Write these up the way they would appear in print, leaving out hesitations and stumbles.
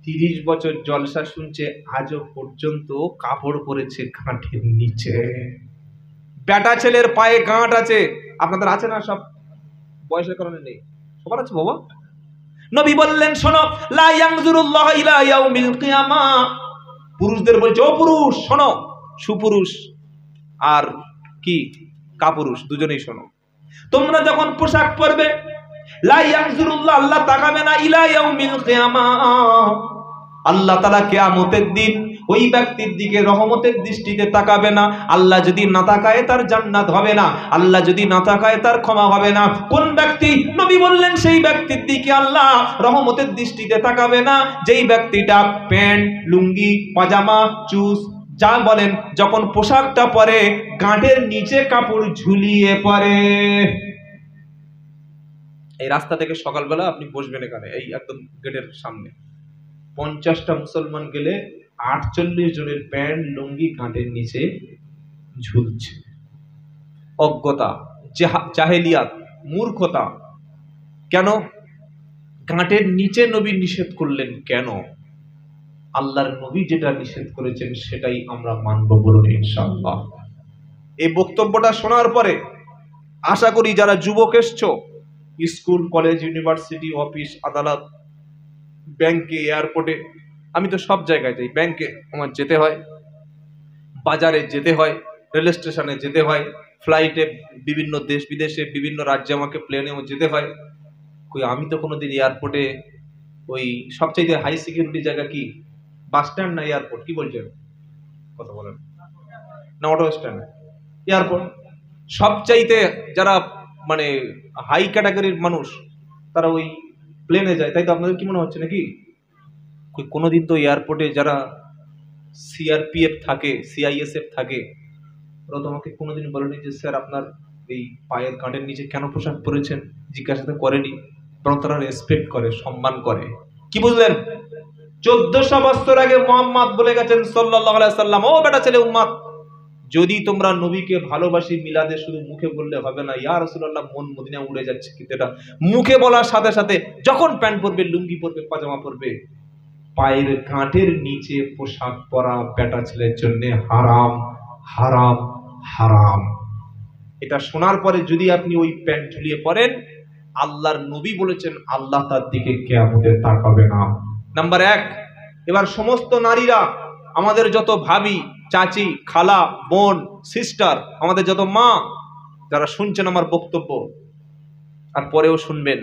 30 বছর জলসা শুনছে, আজও পর্যন্ত কাপড় পরেছে গাঁটের নিচে। বেটা ছেলের পায়ে গাঁট আছে, আপনাদের আছে না? সব বয়সের কারণে নেই, সবার আছে বাবা। নবী বললেন শোনো, লা ইয়ানজুরুল্লাহ ইলা ইয়াউমিল কিয়ামাহ। পুরুষদের বলছে, ও পুরুষ শোনো, সুপুরুষ আর কি কাপুরুষ দুজনেই শোনো, তোমরা যখন পোশাক পরবে, লা ইয়ানজুরুল্লাহ, আল্লাহ তাকাবে না, ইলা ইয়াউমিল কিয়ামাহ, আল্লাহ তাআলা কিয়ামতের দিন ওই ব্যক্তির দিকে রহমতের দৃষ্টিতে তাকাবে না। আল্লাহ যদি না তাকায় তার জান্নাত হবে না, আল্লাহ যদি না তাকায় তার ক্ষমা হবে না। কোন ব্যক্তি? নবী বললেন সেই ব্যক্তির দিকে আল্লাহ রহমতের দৃষ্টিতে তাকাবে না যেই ব্যক্তিটা প্যান্ট, লুঙ্গি, পাজামা, চুস যা বলেন, যখন পোশাকটা পরে গাঁটের নিচে কাপড় ঝুলিয়ে পরে। এই রাস্তা থেকে সকালবেলা আপনি বসবেন এখানে, এই একদম গেটের সামনে, 50টা মুসলমান গেলে 48 জনের প্যান্ট লুঙ্গি গাঁটের নিচে ঝুলছে। অজ্ঞতা, জাহেলিয়াত, মূর্খতা। কেন গাঁটের নিচে নবী নিষেধ করলেন? কেন? আল্লাহর নবী যেটা নিষেধ করেছেন সেটাই আমরা মানব, বলুন ইনশাআল্লাহ। এই বক্তব্যটা শোনার পরে আশা করি যারা যুবক এসছো, স্কুল, কলেজ, ইউনিভার্সিটি, অফিস, আদালত, ব্যাংকে, এয়ারপোর্টে, আমি তো সব জায়গায় যাই, ব্যাংকে আমার যেতে হয়, বাজারে যেতে হয়, রেল স্টেশনে যেতে হয়, ফ্লাইটে বিভিন্ন দেশ বিদেশে বিভিন্ন রাজ্যে আমাকে প্লেনেও যেতে হয়। কই আমি তো কোনোদিন এয়ারপোর্টে, ওই সবচাইতে হাই সিকিউরিটি জায়গা কি বাস স্ট্যান্ড না এয়ারপোর্ট? কি বলছেন? কথা বলেন না। Auto stand, airport. সবচাইতে যারা মানে হাই ক্যাটাগরির মানুষ তারা ওই প্লেনে যায়, তাই তো আপনাদের কি মনে হচ্ছে নাকি? কোনোদিন তো এয়ারপোর্টে যারা সিআরপিএফ থাকে, সিআইএসএফ থাকে, ওরা তো আমাকে কোনোদিন বলেনি যে স্যার আপনার এই পায়ের গাঁটের নিচে কেন পোশাক পরেছেন, জিজ্ঞাসা তো করেনি, বরং তারা রেসপেক্ট করে, সম্মান করে। কি বুঝলেন? 1400 বছর আগে মুহাম্মদ বলে গেছেন সাল্লাল্লাহু আলাইহি সাল্লাম, ও বেটা ছেলে উম্মত, যদি তোমরা নবীকে ভালোবাসি, মিলাদে শুধু মুখে বললে হবে না, ইয়া রাসূলুল্লাহ মন মদিনা উড়ে যাচ্ছে, কিন্তু এটা মুখে বলার সাথে সাথে যখন প্যান্ট পরবে, লুঙ্গি পরবে, পাজামা পরবে, পায়ের গাঁটের নিচে পোশাক পরা বেটা ছেলের জন্য হারাম, হারাম, হারাম। এটা শোনার পরে যদি আপনি ওই প্যান্ট ঝুলিয়ে পড়েন, আল্লাহর নবী বলেছেন আল্লাহ তার দিকে কিয়ামতে তাকাবে না। নাম্বার 1। এবার সমস্ত নারীরা, আমাদের যত ভাবি, চাচি, খালা, বোন, সিস্টার, আমাদের যত মা যারা শুনছেন আমার বক্তব্য আর পরেও শুনবেন,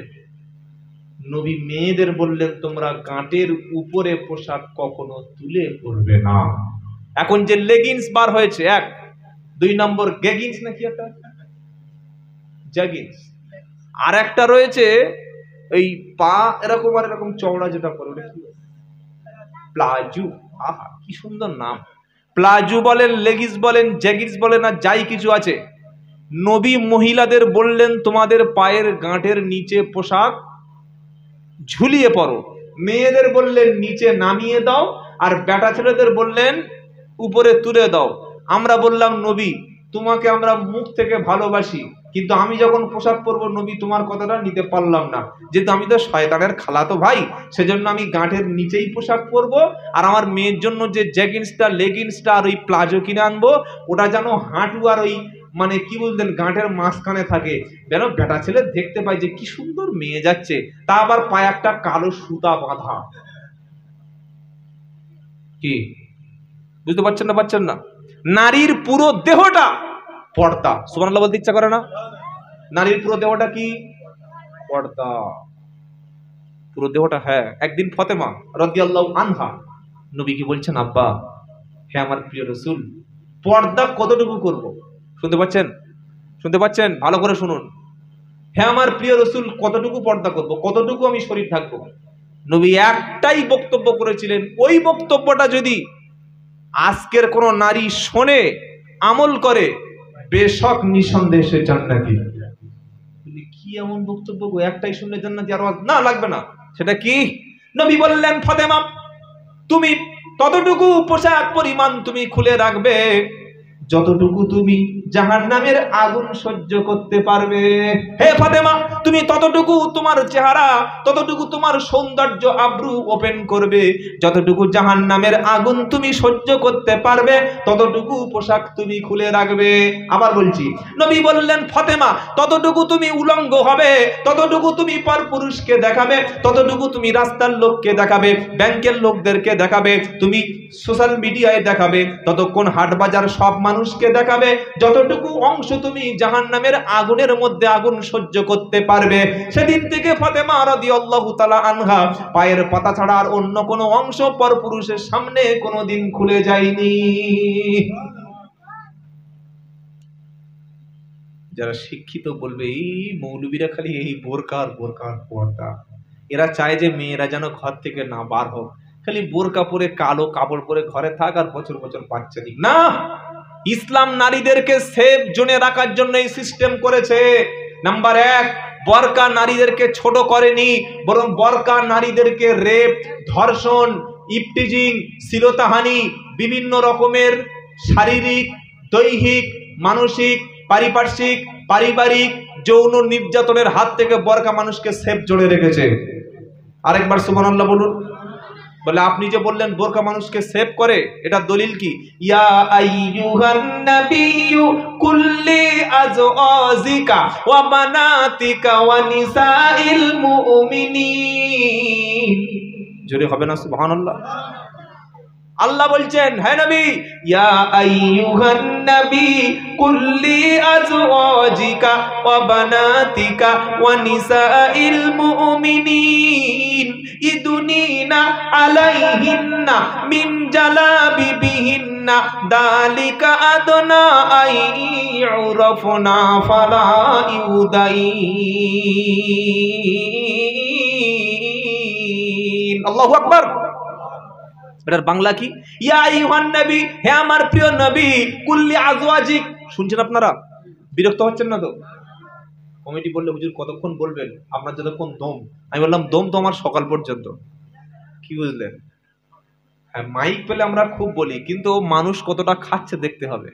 নবী মেয়েদের বললেন তোমরা গাঁটের উপরে পোশাক কখনো তুলে পরবে না। এখন যে লেগিংস বার হয়েছে, 1, 2 নম্বর গেগিংস নাকি একটা জ্যাগিংস, আর একটা রয়েছে এই পা এরকম আর এরকম চওড়া যেটা পরে, ওটা কি? প্লাজো। আহা কি সুন্দর নাম। প্লাজো বলেন, লেগিংস বলেন, জ্যাগিংস বলেন, আর যাই কিছু আছে, নবী মহিলাদের বললেন তোমাদের পায়ের গাঁটের নিচে পোশাক ঝুলিয়ে পড়ো। মেয়েদের বললেন নিচে নামিয়ে দাও, আর বেটা ছেলেদের বললেন উপরে তুলে দাও। আমরা বললাম নবী তোমাকে আমরা মুখ থেকে ভালোবাসি, কিন্তু আমি যখন পোশাক পরবো নবী তোমার কথাটা নিতে পারলাম না, যেহেতু আমি তো শয়তানের খালাতো ভাই, সেজন্য আমি গাঁটের নিচেই পোশাক পরবো, আর আমার মেয়ের জন্য যে জ্যাগিংসটা, লেগিংসটা আর ওই প্লাজো কিনে আনবো, ওটা যেন হাঁটু আর ওই মানে কি বলতেন গাঁটের মাঝখানে থাকে, যেন বেটা ছেলে দেখতে পায় যে কি সুন্দর মেয়ে যাচ্ছে, তা আবার পায়ে একটা কালো সুতা বাঁধা। কি বুঝতে পারছেন না? পাচ্ছেন না? নারীর পুরো দেহটা পর্দা। সুবহানাল্লাহ বলতে ইচ্ছা করে না? নারীর পুরো দেহটা কি পর্দা, পুরো দেহটা। হ্যাঁ, একদিন ফাতেমা রাদিয়াল্লাহু আনহা নবী কি বলছেন, আব্বা হে আমার প্রিয় রাসূল, পর্দা কতটুকু করব? শুনতে পাচ্ছেন? শুনতে পাচ্ছেন? ভালো করে শুনুন। হে আমার প্রিয় রাসূল, কতটুকু পর্দা করব, কতটুকু আমি শরীর ঢাকবো? নবী একটাই বক্তব্য করেছিলেন, ওই বক্তব্যটা যদি আজকের কোন নারী শোনে, আমল করে, বেশক নিঃসন্দেহে সে জান্নাতি। কি এমন বক্তব্য গো, একটাই শুনলে জান্নাতি, আর না লাগবে না? সেটা কি? নবী বললেন ফাতেমা তুমি ততটুকু পোশাক পরিমাণ তুমি খুলে রাখবে যতটুকু তুমি জাহান্নামের আগুন সহ্য করতে পারবে। হে ফাতেমা, তুমি ততটুকু তোমার চেহারা, ততটুকু তোমার সৌন্দর্য আব্রু ওপেন করবে, যতটুকু জাহান্নামের আগুন তুমি সহ্য করতে পারবে ততটুকু পোশাক তুমি খুলে রাখবে। আবার বলছি, নবী বললেন ফাতেমা, ততটুকু তুমি উলঙ্গ হবে, ততটুকু তুমি পরপুরুষকে দেখাবে, ততটুকু তুমি রাস্তার লোককে দেখাবে, ব্যাংকের লোকদেরকে দেখাবে, তুমি সোশ্যাল মিডিয়ায় দেখাবে, ততক্ষণ হাট বাজার সব মানুষকে দেখাবে, যতটুকু অংশ তুমি জাহান্নামের আগুনের মধ্যে আগুন সহ্য করতে পারবে। সেদিন থেকে ফাতেমা রাদিয়াল্লাহু তাআলা আনহা পায়ের পাতা ছাড়া আর অন্য কোনো অংশ পরপুরুষের সামনে কোনোদিন খুলে যায়নি। যারা শিক্ষিত বলবে এই মৌলবীরা খালি এই বোরকা পর্দা, এরা চায় যে মেয়েরা যেন ঘর থেকে না বার হোক, খালি বোরকা পরে কালো কাপড় পরে ঘরে থাক আর বছর বছর বাচ্চা দিক। না, ইসলাম নারীদেরকে সেফ জোনে রাখার জন্য এই সিস্টেম করেছে। নাম্বার 1, বোরকা নারীদেরকে ছোট করেনি, বরং বোরকা নারীদেরকে রেপ, ধর্ষণ, ইফটিজিং, শ্লীলতাহানি, বিভিন্ন রকমের শারীরিক, দৈহিক, মানসিক, পারিপার্শ্বিক, পারিবারিক যৌন নির্যাতনের হাত থেকে বোরকা মানুষকে সেফ জোনে রেখেছে। আরেকবার সুবহানাল্লাহ বলুন। বলে আপনি যে বললেন বোরকা মানুষকে সেভ করে, এটা দলিল কি? ইয়া আইয়ুহান নাবিয়্যু কুল্লি আজওয়াজিকা ওয়া বানাতিকা ওয়া নিসাইল মুমিনিন। জোরে হবে না সুবহানাল্লাহ? আল্লাহ বলছেন, হে নবী, ইয়া আইয়ুহান নবী কুল্লি আজওয়াজিকা ওয়া বানাতিকা ওয়া নিসাইল মুমিনিন ইদুনিনা আলাইহিন্না মিন জালাবিবিহিন্না দালিকা আদনা আইয়ুরাফনা ফালা ইউদাইন। আল্লাহু আকবার। এটার বাংলা কি? ইয়া আইয়ুহান নবী, হে আমার প্রিয় নবী, কুল্লি আজওয়াজিক। শুনছেন আপনারা? বিরক্ত হচ্ছেন না তো? কমিটি বললে হুজুর কতক্ষণ বলবেন? আপনার যতক্ষণ দম। আমি বললাম দম তো আমার সকাল পর্যন্ত। কি বুঝলেন? হ্যাঁ, মাইক পেলে আমরা খুব বলি, কিন্তু মানুষ কতটা খাচ্ছে দেখতে হবে।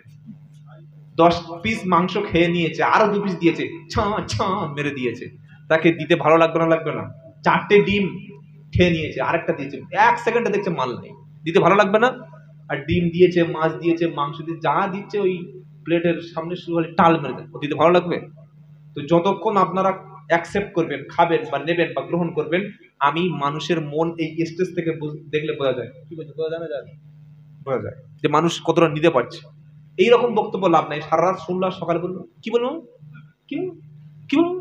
10 পিস মাংস খেয়ে নিয়েছে, আরো 2 পিস দিয়েছে, ছা ছা মেরে দিয়েছে। তাকে দিতে ভালো লাগবে না? লাগবে না? 4টে ডিম খেয়ে নিয়েছে, আরেকটা দিয়েছে, 1 সেকেন্ডে দেখছে মাল নেই, দিতে ভালো লাগবে না? আর ডিম দিয়েছে, মাছ দিয়েছে, মাংস দিয়ে যা দিচ্ছে ওই প্লেটের সামনে শুধু টাল মেরে দেয়, দিতে ভালো লাগবে? তো যতক্ষণ আপনারা অ্যাকসেপ্ট করবেন, খাবেন বা নেবেন বা গ্রহণ করবেন, আমি মানুষের মন এই স্টেজ থেকে দেখলে বোঝা যায়। কি বলছে? বোঝা যায় না? যায়, বোঝা যায় যে মানুষ কতটা নিতে পারছে। এইরকম বক্তব্য লাভ নাই। সারা রাত শুনলাম, সকালে বললো কি বলবো, কি কি বলবো,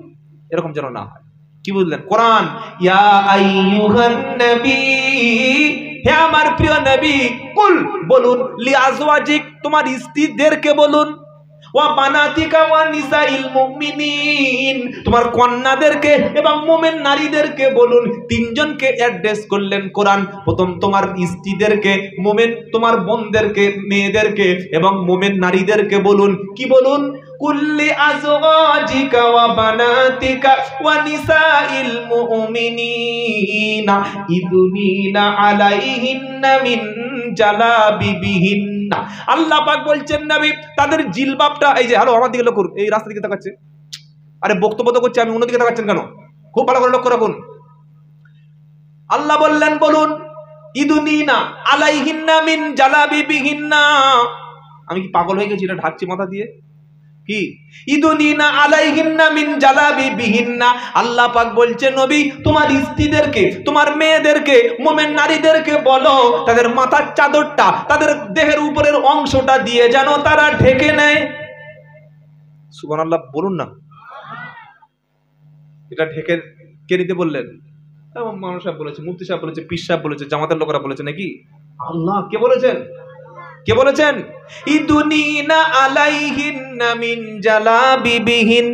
এরকম যেন না হয়। কি বুঝলেন? কোরআন, ইয়া আইয়ুহান নবী, হে আমার প্রিয় নবী, কুল বলুন, লি আজওয়াজিক তোমার স্ত্রীদেরকে বলুন, ওয়া বানাতিকা ওয়া নিসাইল মুমিনিন তোমার কন্যাদেরকে এবং মুমিন নারীদেরকে বলুন। 3 জনকে অ্যাড্রেস করলেন কোরআন। প্রথম তোমার স্ত্রীদেরকে, মুমিন তোমার বোনদেরকে, মেয়েদেরকে এবং মুমিন নারীদেরকে বলুন। কি বলুন? কুল্লি আজওয়াজিকা ওয়া বানাতিকা ওয়া নিসাইল মুমিনিনা ইদুনিনা আলাইহিন্না মিন জালাবিবিহিন্না। আল্লাহ পাক বলছেন নবী, তাদের জিলবাবটা, এই যে, হ্যালো আমার দিকে লক্ষ্য করুন, এই রাস্তার দিকে তাকাচ্ছে, আরে বক্তব্য তো করছি আমি, অন্যদিকে তাকাচ্ছেন কেন? খুব ভালো করে লক্ষ্য রাখুন। আল্লাহ বললেন বলুন, ইদুনিনা আলাইহিন্না মিন জালাবিবিহিন্না। আমি কি পাগল হয়ে গেছি? এটা ঢাকছি মাথা দিয়ে। কি? ইদুনিনা আলাইহিন্না মিন জালাবিবিহিন্না। আল্লাহ পাক বলছে নবী, তোমার স্ত্রীদেরকে, তোমার মেয়েদেরকে, মুমিন নারীদেরকে বলো তাদের মাথার চাদরটা, তাদের দেহের উপরের অংশটা দিয়ে যেন তারা ঢেকে নেয়। সুবহানাল্লাহ বলুন না। এটা ঢেকে কে নিতে বললেন? মানুষ সাহেব বলেছে, মুফতি সাহেব বলেছে, পীর সাহেব বলেছে, জামাতের লোকেরা বলেছে নাকি? আল্লাহ কে বলেছেন? কে বলেছেন? ইদুনিনা আলাইহিন্না মিন জালাবিবিহিন।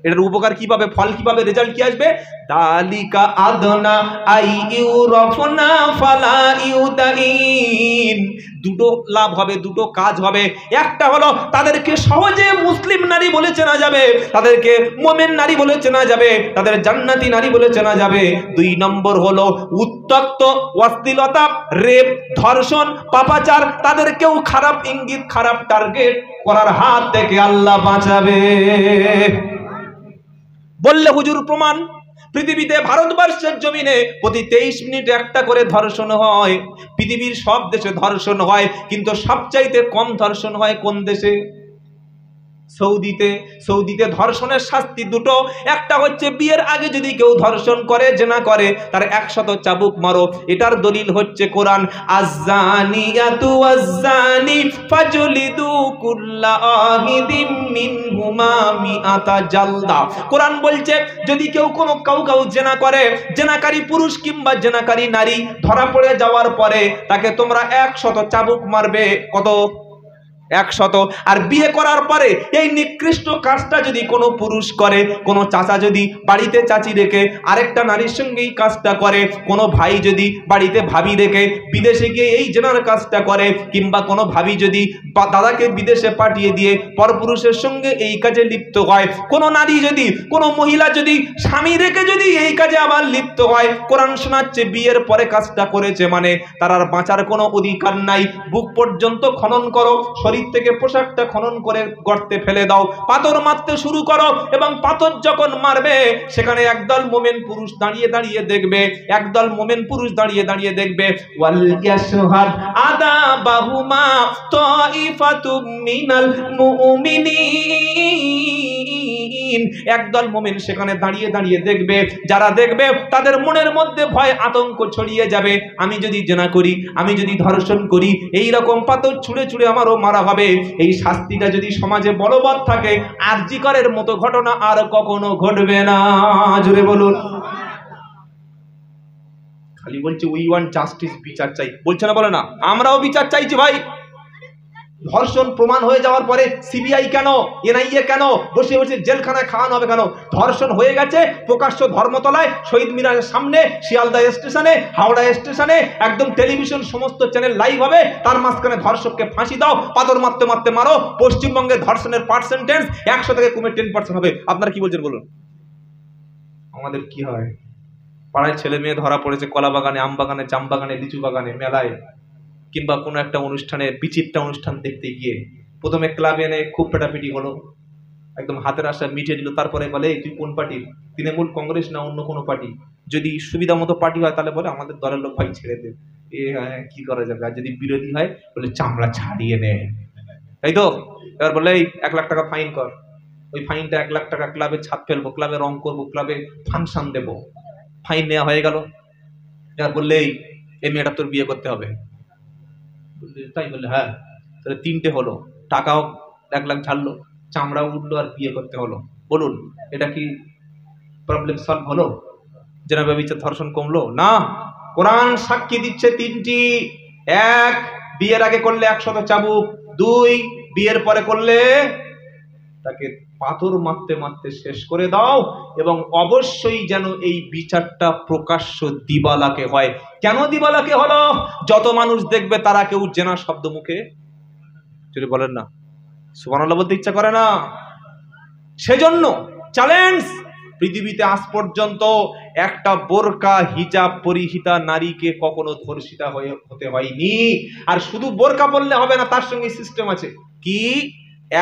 এটার উপকার কি পাবে, ফল কি পাবে, রেজাল্ট কি আসবে? দালিকা আদনা আই ইউরাফনা ফালা ইউদাইন। দুটো লাভ হবে, দুটো কাজ হবে। একটা হলো তাদেরকে সহজে মুসলিম নারী বলে চেনা যাবে, তাদেরকে মুমিন নারী বলে চেনা যাবে, তাদের জান্নাতি নারী বলে চেনা যাবে। দুই নম্বর হলো উত্ত্যক্ত, অশ্লীলতা, রেপ, ধর্ষণ, পাপাচার, তাদেরকেও খারাপ ইঙ্গিত, খারাপ টার্গেট করার হাত থেকে আল্লাহ বাঁচাবে। বললে হুজুর প্রমাণ? পৃথিবীতে ভারতবর্ষের জমিনে প্রতি 23 মিনিটে একটা করে ধর্ষণ হয়। পৃথিবীর সব দেশে ধর্ষণ হয়, কিন্তু সবচাইতে কম ধর্ষণ হয় কোন দেশে? সৌদিতে। সৌদিতে ধর্ষণের শাস্তি দুটো। একটা হচ্ছে বিয়ের আগে যদি কেউ ধর্ষণ করে, জেনা করে, তার 100 চাবুক মারো। এটার দলিল হচ্ছে কোরআন, আয-যানিয়াতু ওয়াজ-যানি ফাজলিদু কুল্লা আহিদিম মিনহুমা মিআতা জালদা। কোরআন বলছে যদি কেউ কাউ জেনা করে, জেনাকারী পুরুষ কিংবা জেনাকারী নারী ধরা পড়ে যাওয়ার পরে তাকে তোমরা 100 চাবুক মারবে। কত? 100। আর বিয়ে করার পরে এই নিকৃষ্ট কাজটা যদি কোনো পুরুষ করে, কোনো চাচা যদি বাড়িতে চাচি রেখে আরেকটা নারীর সঙ্গে এই কাজটা করে, কোনো ভাই যদি বাড়িতে ভাবি রেখে বিদেশে গিয়ে এই জেনার কাজটা করে, কিংবা কোনো ভাবি যদি দাদাকে বিদেশে পাঠিয়ে দিয়ে পরপুরুষের সঙ্গে এই কাজে লিপ্ত হয়, কোনো নারী যদি, কোনো মহিলা যদি স্বামী রেখে যদি এই কাজে আবার লিপ্ত হয়, কোরআন শোনাচ্ছে বিয়ের পরে কাজটা করেছে মানে তার আর বাঁচার কোনো অধিকার নাই। বুক পর্যন্ত খনন করো, শরীর থেকে পোশাকটা খনন করে গর্তে ফেলে দাও, পাথর মারতে শুরু করো, এবং পাথর যখন মারবে সেখানে একদল মুমিন পুরুষ দাঁড়িয়ে দাঁড়িয়ে দেখবে, একদল মুমিন পুরুষ দাঁড়িয়ে দাঁড়িয়ে দেখবে। ওয়াল ইয়াশহাদ আদাবাহুমা তাইফাতুম মিনাল মুমিনিন। একদল মুমিন সেখানে দাঁড়িয়ে দাঁড়িয়ে দেখবে, যারা দেখবে তাদের মনের মধ্যে ভয় আতঙ্ক ছড়িয়ে যাবে, আমি যদি জেনা করি, আমি যদি ধর্ষণ করি, এই রকম পাথর ছুঁড়ে ছুঁড়ে আমারও মারা হবে। এই শাস্তিটা যদি সমাজে বলবৎ থাকে, আরজিকরের মতো ঘটনা আর কখনো ঘটবে না। জোরে বলুন। খালি বলছে উই ওয়ান্ট জাস্টিস, বিচার চাই, বলছে না? বলে না? আমরাও বিচার চাইছি ভাই। ধর্ষণ প্রমাণ হয়ে যাওয়ার পরে সিবিআই কেন, এনআইএ কেন বসে বসে জেলখানায় খাওয়ানো হবে কেন? ধর্ষণ হয়ে গেছে প্রকাশ্য ধর্মতলায়, শহীদ মিনারের সামনে, শিয়ালদা স্টেশনে, হাওড়া স্টেশনে, একদম টেলিভিশন সমস্ত চ্যানেল লাইভ হবে, তার মাঝখানে ধর্ষককে ফাঁসি দাও, পাথর মারতে মারতে মারো। পশ্চিমবঙ্গে ধর্ষণের পার্সেন্টেজ 100 থেকে কমে 10% হবে। আপনারা কি বলছেন বলুন? আমাদের কি হয়? পাড়ায় ছেলে মেয়ে ধরা পড়েছে কলা বাগানে, আম বাগানে, জাম বাগানে, লিচু বাগানে, মেলায়, কিংবা কোনো একটা অনুষ্ঠানে, বিচিত্রা অনুষ্ঠান দেখতে গিয়ে প্রথমে ক্লাবে এনে খুব পেটাপিটি হলো, একদম হাতের আশা মিটিয়ে দিল, তারপরে বলে তুই কোন পার্টির, তৃণমূল, কংগ্রেস না অন্য কোনো পার্টি? যদি সুবিধা মতো পার্টি হয় তাহলে বলে আমাদের দলের লোক, ভাই ছেড়ে দে, কি করা যাবে? আর যদি বিরোধী হয় বলে চামড়া ছাড়িয়ে নে, তাই তো? এবার বলে 1 লাখ টাকা ফাইন কর, ওই ফাইনটা 1 লাখ টাকা ক্লাবে ছাপ ফেলবো, ক্লাবে রং করবো, ক্লাবে ফাংশন দেবো। ফাইন নেওয়া হয়ে গেল। এবার বললে এই মেয়েটা তোর বিয়ে করতে হবে, তাই বললে হ্যাঁ, তাহলে 3টে হলো, টাকাও 1 লাখ ছাড়লো, চামড়া উঠলো, আর বিয়ে করতে হলো। বলুন এটা কি প্রবলেম সলভ হলো? জেনা ব্যভিচার ধর্ষণ কমলো না? কোরআন সাক্ষী দিচ্ছে 3টি। 1, বিয়ের আগে করলে 100 চাবুক। 2, বিয়ের পরে করলে তাকে পাথর মারতে মারতে শেষ করে দাও, এবং অবশ্যই যেন এই বিচারটা প্রকাশ্য দিবালাকে হয়। কেন দিবালাকে হলো? যত মানুষ দেখবে তারা কেউ জেনা শব্দ মুখে যদি বলেন না, সুবহানাল্লাহ বলতে ইচ্ছা করে না। সেজন্য চ্যালেঞ্জ, পৃথিবীতে আজ পর্যন্ত একটা বোরকা হিজাব পরিহিতা নারীকে কখনো ধর্ষিতা হতে হয়নি। আর শুধু বোরকা পরলে হবে না, তার সঙ্গে সিস্টেম আছে কি?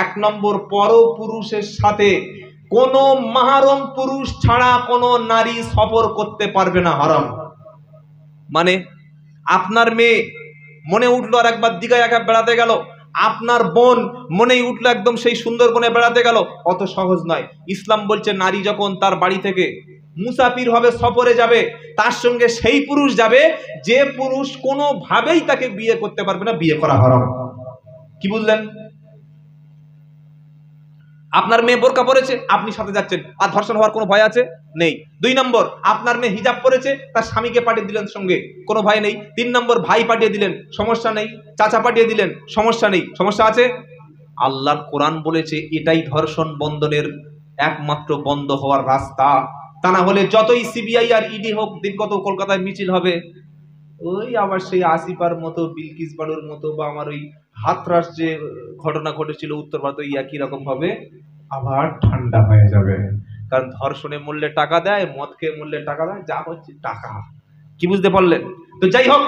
1 নম্বর, পরপুরুষের সাথে কোন মাহরম পুরুষ ছাড়া কোন নারী সফর করতে পারবে না, হারাম। মানে আপনার মেয়ে মনে উঠলো আর একবার দীঘায় একা বেড়াতে গেল, আপনার বোন মনেই উঠলো একদম সেই সুন্দরবনে বেড়াতে গেল, অত সহজ নয়। ইসলাম বলছে নারী যখন তার বাড়ি থেকে মুসাফির হবে, সফরে যাবে, তার সঙ্গে সেই পুরুষ যাবে যে পুরুষ কোনোভাবেই তাকে বিয়ে করতে পারবে না, বিয়ে করা হারাম। কি বুঝলেন? আপনার মেয়ে বোরকা পরেছে, আপনি সাথে যাচ্ছেন, আর ধর্ষণ হওয়ার কোনো ভয় আছে? নেই। 2 নম্বর, আপনার মেয়ে হিজাব পরেছে, তার স্বামীকে পাঠিয়ে দিলেন সঙ্গে, কোনো ভয় নেই। 3 নম্বর, ভাই পাঠিয়ে দিলেন, সমস্যা নেই। চাচা পাঠিয়ে দিলেন, সমস্যা নেই। সমস্যা আছে? আল্লাহর কোরআন বলেছে এটাই ধর্ষণ বন্ধনের একমাত্র বন্ধ হওয়ার রাস্তা। তা না হলে যতই সিবিআই আর ইডি হোক, দিন কত কলকাতায় মিছিল হবে, ওই আবার সেই আসিফার মতো, বিলকিস বানুর মতো, বা আমার ওই হাতরাস যে ঘটনা ঘটেছিল উত্তর ভারতে, একই রকম ভাবে আবার ঠান্ডা হয়ে যাবে। কারণ ধর্ষণে মূল্যে টাকা দেয়, মদ খেয়ে মূল্যে টাকা দেয়, যা হচ্ছে টাকা। কি বুঝতে পারলেন? তো যাই হোক,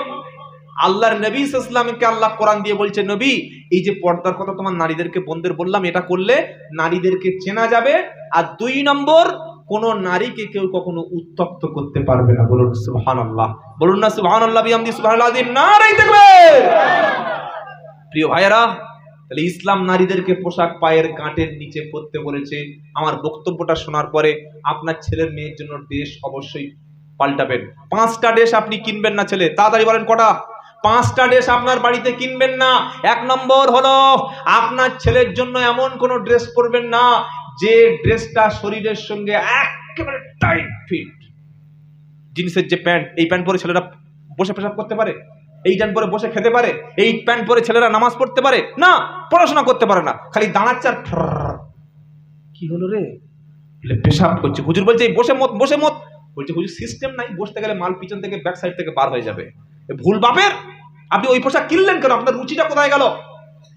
আল্লাহর নবী সাল্লাল্লাহু আলাইহি ওয়াসাল্লামকে আল্লাহ কোরআন দিয়ে বলছে, নবী এই যে পর্দার কথা তোমার নারীদেরকে বোনদের বললাম, এটা করলে নারীদেরকে চেনা যাবে। আর 2 নম্বর, কোন নারীকে কেউ কখনো উত্তক্ত করতে পারবে না। বলুন সুবহানাল্লাহ, বলুন না সুবহানাল্লাহ বিহামদি সুবহানাল আযীম, নারায়ে তাকবীর। প্রিয় ভাইয়েরা, তাহলে ইসলাম নারীদেরকে পোশাক পায়ের গাঁটের নিচে পরতে বলেছে। আমার বক্তব্যটা শোনার পরে আপনার ছেলের মেয়ের জন্য ড্রেস অবশ্যই পাল্টাবেন। 5টা ড্রেস আপনি কিনবেন না ছেলে, তাড়াতাড়ি বলেন কটা? 5টা ড্রেস আপনার বাড়িতে কিনবেন না। 1 নম্বর হলো, আপনার ছেলের জন্য এমন কোন ড্রেস পরবেন না যে ড্রেসটা শরীরের সঙ্গে একেবারে টাইট ফিট। জিন্সের যে প্যান্ট, এই প্যান্ট পরে ছেলেরা বসে পেশাব করতে পারে, এই প্যান্ট পরে বসে খেতে পারে, এই প্যান্ট পরে ছেলেরা নামাজ পড়তে পারে না, পড়াশোনা করতে পারে না, খালি দাঁড়াচ্ছে আর কি হলো রে, পেশাব করছে। হুজুর বলছে এই বসে মত, বসে মত। বলছে হুজুর সিস্টেম নাই, বসতে গেলে মাল পিছন থেকে ব্যাক সাইড থেকে বার হয়ে যাবে। ভুল বাপের, আপনি ওই পোশাক কিনলেন কেন? আপনার রুচিটা কোথায় গেল?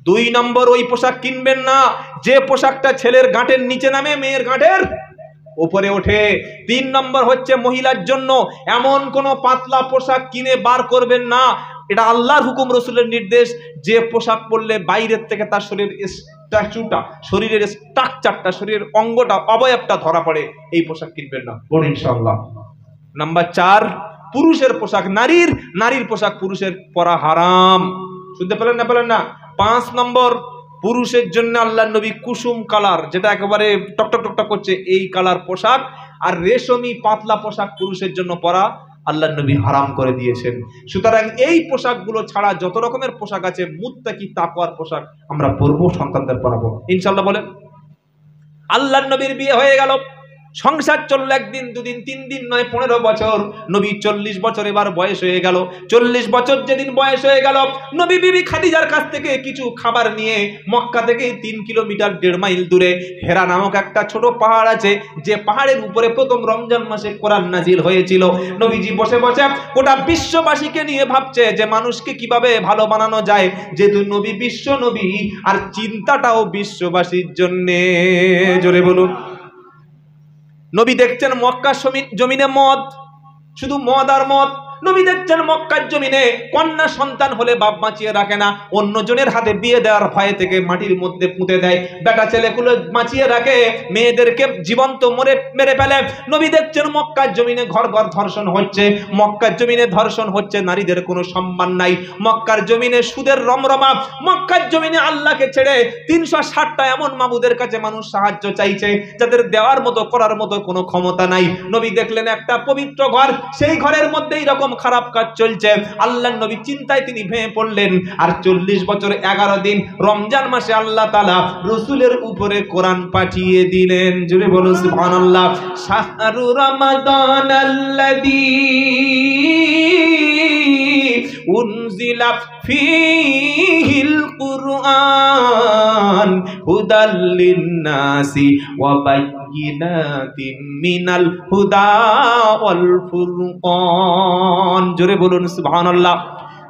2 নম্বর, ওই পোশাক কিনবেন না যে পোশাকটা ছেলের গাঁটের নিচে নামে মেয়ের গাঁটের উপরে ওঠে। 3 নম্বর হচ্ছে, মহিলার জন্য এমন কোন পাতলা পোশাক কিনে বার করবেন না, এটা আল্লাহর হুকুম, রাসূলের নির্দেশ, যে পোশাক পরলে বাইরের থেকে তার শরীরের স্ট্রাকচারটা, শরীরের স্ট্রাকচারটা, শরীরের অঙ্গটা, অবয়বটা ধরা পড়ে, এই পোশাক কিনবেন না। বলুন ইনশাআল্লাহ। নাম্বার 4, পুরুষের পোশাক নারীর, নারীর পোশাক পুরুষের পরা হারাম। শুনতে পেলেন না? পেলেন না? 5 নম্বর, পুরুষের জন্য আল্লাহর নবী কুসুম কালার, যেটা একেবারে টকটক টকটক করছে, এই কালার পোশাক আর রেশমি পাতলা পোশাক পুরুষের জন্য পরা আল্লাহর নবী হারাম করে দিয়েছেন। সুতরাং এই পোশাকগুলো ছাড়া যত রকমের পোশাক আছে, মুত্তাকি তাকওয়ার পোশাক আমরা পরবো, সন্তানদের পরাবো ইনশাআল্লাহ। বলেন, আল্লাহর নবীর বিয়ে হয়ে গেল, সংসার চলল 1 দিন 2 দিন 3 দিন নয়, 15 বছর। নবী 40 বছর এবার বয়স হয়ে গেল। 40 বছর যেদিন বয়স হয়ে গেল, নবী বিবি খাদিজার কাছ থেকে কিছু খাবার নিয়ে মক্কা থেকে 3 কিলোমিটার 1.5 মাইল দূরে হেরা নামক একটা ছোট পাহাড় আছে, যে পাহাড়ের উপরে প্রথম রমজান মাসে কোরআন নাজিল হয়েছিল। নবীজি বসে বসে গোটা বিশ্ববাসীকে নিয়ে ভাবছে যে মানুষকে কিভাবে ভালো বানানো যায়, যেহেতু নবী বিশ্ব নবী, আর চিন্তাটাও বিশ্ববাসীর জন্যে। জোরে বলুন। নবী দেখছেন মক্কার জমিনে মদ, শুধু মদ আর মদ। নবী দেখছেন মক্কার জমিনে কন্যা সন্তান হলে বাপ বাঁচিয়ে রাখে না, অন্যজনের হাতে বিয়ে দেওয়ার ভয়ে থেকে মাটির মধ্যে পুঁতে দেয়। বেটা ছেলেগুলো বাঁচিয়ে রাখে, মেয়েদেরকে জীবন্ত মেরে ফেলে। নবী দেখছেন মক্কার জমিনে ঘর ঘর ধর্ষণ হচ্ছে, মক্কার জমিনে ধর্ষণ হচ্ছে, নারীদের কোনো সম্মান নাই। মক্কার জমিনে সুদের রমরমা, মক্কার জমিনে আল্লাহকে ছেড়ে 360টা এমন মাবুদের কাছে মানুষ সাহায্য চাইছে, যাদের দেওয়ার মতো করার মতো কোনো ক্ষমতা নাই। নবী দেখলেন একটা পবিত্র ঘর, সেই ঘরের মধ্যে এরকম খারাপ কাজ চলছে। আল্লাহর নবী চিন্তায় তিনি ভেঙে পড়লেন। আর 40 বছর 11 দিন রমজান মাসে আল্লাহ তাআলা রাসূলের উপরে কোরআন পাঠিয়ে দিলেন। জোরে বলুন সুবহানাল্লাহ। শাহরু রমাদানাল্লাযী উনজিলা ফীহিল কুরআন হুদাল লিন-নাসি ওয়া বায়্যিনাতিম মিনাল হুদা ওয়াল ফুরকান। জোরে বলুন সুবহানাল্লাহ।